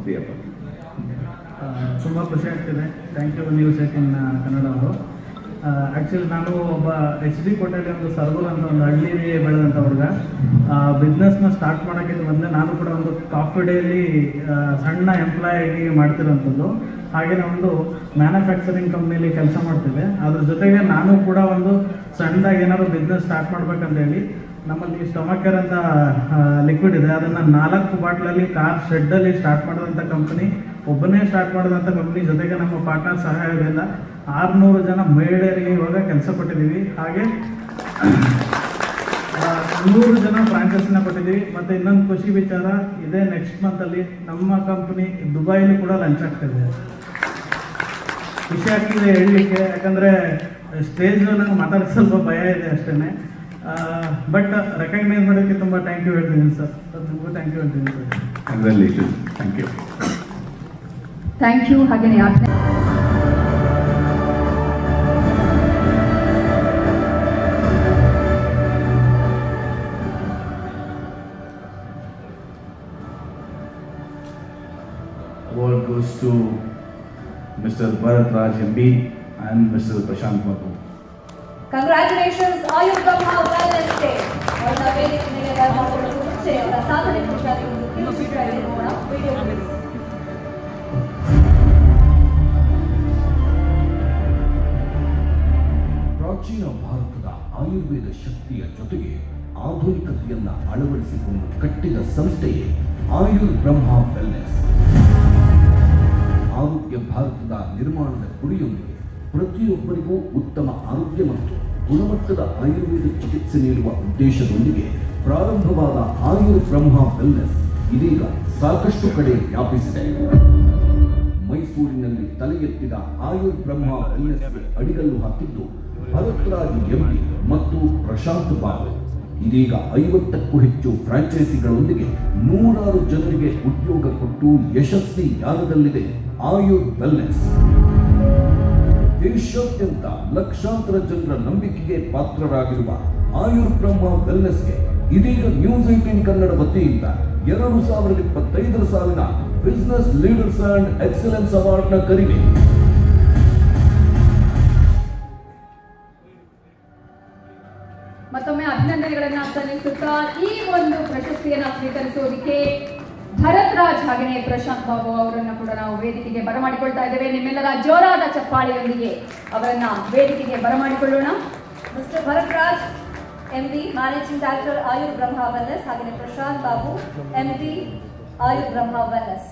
ಪ್ರಿಯಪ್ಪ. ತುಂಬ ಖುಷಿ ಆಗ್ತಿದೆ. ಥ್ಯಾಂಕ್ ಯು ನ್ಯೂಸ್ 18 ಕನ್ನಡ ಅವರು. ಆ್ಯಕ್ಚುಲಿ ನಾನು ಒಬ್ಬ HD ಕೋಟೆಯಲ್ಲಿ ಒಂದು ಸರ್ಗೂರ್ ಅಂತ ಒಂದು ಹಳ್ಳಿಲಿ ಬೆಳೆದಂಥ ಹುಡುಗ. ಬಿಸ್ನೆಸ್ನ ಸ್ಟಾರ್ಟ್ ಮಾಡೋಕ್ಕಿಂತ ಮೊದಲೇ ನಾನು ಕೂಡ ಒಂದು ಕಾಫಿ ಡೇಲಿ ಸಣ್ಣ ಎಂಪ್ಲಾಯ್ ಆಗಿ ಮಾಡ್ತಿರೋಂಥದ್ದು. ಹಾಗೆಯೇ ಒಂದು ಮ್ಯಾನುಫ್ಯಾಕ್ಚರಿಂಗ್ ಕಂಪ್ನಿಲಿ ಕೆಲಸ ಮಾಡ್ತಿದ್ದೆ. ಅದ್ರ ಜೊತೆಗೆ ನಾನು ಕೂಡ ಒಂದು ಸಣ್ಣದಾಗಿ ಏನಾದ್ರು ಬಿಸ್ನೆಸ್ ಸ್ಟಾರ್ಟ್ ಮಾಡ್ಬೇಕಂತ ಹೇಳಿ ನಮ್ಮಲ್ಲಿ ಸ್ಟಮಕ್ ಕೇರ್ ಅಂತ ಲಿಕ್ವಿಡ್ ಇದೆ, ಅದನ್ನು 4 ಬಾಟ್ಲಲ್ಲಿ ಕಾರ್ ಶೆಡ್ಡಲ್ಲಿ ಸ್ಟಾರ್ಟ್ ಮಾಡಿದಂಥ ಕಂಪ್ನಿ, ಒಬ್ಬನೇ ಸ್ಟಾರ್ಟ್ ಮಾಡಿದಂಥ ಕಂಪ್ನಿ. ಜೊತೆಗೆ ನಮ್ಮ ಪಾರ್ಟ್ನರ್ ಸಹಾಯದಿಂದ 600 ಜನ ಮಹಿಳೆಯರಿಗೆ ಇವಾಗ ಕೆಲಸ ಕೊಟ್ಟಿದ್ದೀವಿ. ಹಾಗೆ 100 ಜನ ಫ್ರಾಂಚೈಸಿನ ಕೊಟ್ಟಿದ್ದೀವಿ. ಮತ್ತು ಇನ್ನೊಂದು ಖುಷಿ ವಿಚಾರ ಇದೆ, ನೆಕ್ಸ್ಟ್ ಮಂತಲ್ಲಿ ನಮ್ಮ ಕಂಪ್ನಿ ದುಬೈಲಿ ಕೂಡ ಲಾಂಚ್ ಆಗ್ತಿದೆ. ಖುಷಿ ಆಗ್ತಿದೆ ಹೇಳಲಿಕ್ಕೆ, ಯಾಕಂದರೆ ಸ್ಟೇಜ್ ನಂಗೆ ಮಾತಾಡೋಕ್ಕೆ ಸ್ವಲ್ಪ ಭಯ ಇದೆ ಅಷ್ಟೇ. ಬಟ್ ರೆಕಗ್ನೈಸ್ ಮಾಡೋಕ್ಕೆ ತುಂಬ ಥ್ಯಾಂಕ್ ಯು ಹೇಳ್ತೀನಿ ಸರ್. ತುಂಬ ಥ್ಯಾಂಕ್ ಯು ಹೇಳ್ತೀನಿ sir. Congratulation. Thank you. Thank you. ಹಾಗೆಯೇ Award goes to Mr. Bharat Raj MB and Mr. Prashant Babu. Congratulations, Ayur Brahma Wellness Day. ಅವರ ವೇದಿಕೆ ಮೇಲೆ ಬರಮಾಡಿಕೊಳ್ಳಲು ಮುಂಚೆ ಅವರ ಸಾಧನೆ ಕುರಿತಾಗಿ ಒಂದು ಕಿರುಚಿತ್ರ ಇದೆ, ನೋಡೋಣ. Video please. ಪ್ರಾಚೀನ ಭಾರತದ ಆಯುರ್ವೇದ ಶಕ್ತಿಯ ಜೊತೆಗೆ ಆಧುನಿಕತೆಯನ್ನ ಅಳವಡಿಸಿಕೊಂಡು ಕಟ್ಟಿದ ಸಂಸ್ಥೆಯೇ ಆಯುರ್ ಬ್ರಹ್ಮ ವೆಲ್ನೆಸ್. ಆರೋಗ್ಯ ಭಾರತದ ನಿರ್ಮಾಣದ ಗುರಿಯೊಂದಿಗೆ ಪ್ರತಿಯೊಬ್ಬರಿಗೂ ಉತ್ತಮ ಆರೋಗ್ಯ ಮತ್ತು ಗುಣಮಟ್ಟದ ಆಯುರ್ವೇದ ಚಿಕಿತ್ಸೆ ನೀಡುವ ಉದ್ದೇಶದೊಂದಿಗೆ ಪ್ರಾರಂಭವಾದ ಆಯುರ್ ಬ್ರಹ್ಮ ವೆಲ್ನೆಸ್ ಇದೀಗ ಸಾಕಷ್ಟು ಕಡೆ ವ್ಯಾಪಿಸಿದೆ. ಮೈಸೂರಿನಲ್ಲಿ ತಲೆ ಎತ್ತಿದ ಆಯುರ್ ಬ್ರಹ್ಮ ವೆಲ್ನೆಸ್ಗೆ ಅಡಿಗಲ್ಲು ಹಾಕಿದ್ದು ಭರತ್ ರಾಜ್ ಎಂಬಿ ಮತ್ತು ಪ್ರಶಾಂತ್ ಬಾಬು. ಇದೀಗ 50ಕ್ಕೂ ಹೆಚ್ಚು ಫ್ರಾಂಚೈಸಿಗಳೊಂದಿಗೆ 100 ಜನರಿಗೆ ಉದ್ಯೋಗ ಕೊಟ್ಟು ಯಶಸ್ವಿ ಯಾಗದಲ್ಲಿದೆ ಆಯುರ್ ವೆಲ್ನೆಸ್. ದೇಶಾದ್ಯಂತ ಲಕ್ಷಾಂತರ ಜನರ ನಂಬಿಕೆಗೆ ಪಾತ್ರರಾಗಿರುವ ಆಯುರ್ ಬ್ರಹ್ಮ ವೆಲ್ನೆಸ್ಗೆ ಇದೀಗ ನ್ಯೂಸ್ 18 ಕನ್ನಡ ವತಿಯಿಂದ 2025 ಸಾಲಿನ business leaders and excellence award ನ ಕರಿವೆ. ಮತ್ತೊಮ್ಮೆ ಅಭಿನಂದನೆಗಳನ್ನ ಸಲ್ಲಿಸುತ್ತಾ ಈ ಒಂದು ಪ್ರಶಸ್ತಿಯನ್ನ ಸ್ವೀಕರಿಸುವುದಕ್ಕೆ ಭರತ್ ರಾಜ್ ಹಾಗೆಯೇ ಪ್ರಶಾಂತ್ ಬಾಬು ಅವರನ್ನ ಕೂಡ ನಾವು ವೇದಿಕೆಗೆ ಬರಮಾಡಿಕೊಳ್ತಾ ಇದ್ದೇವೆ. ನಿಮ್ಮೆಲ್ಲರ ಜೋರಾದ ಚಪ್ಪಾಳೆಯೊಂದಿಗೆ ಅವರನ್ನ ವೇದಿಕೆಗೆ ಬರಮಾಡಿಕೊಳ್ಳೋಣ. Mister Bharat Raj MD, managing director Ayur Brahma wellness, ಹಾಗೆಯೇ ಪ್ರಶಾಂತ್ ಬಾಬು MD ಆಯುರ್ ಬ್ರಹ್ಮ ವೆಲ್ನೆಸ್.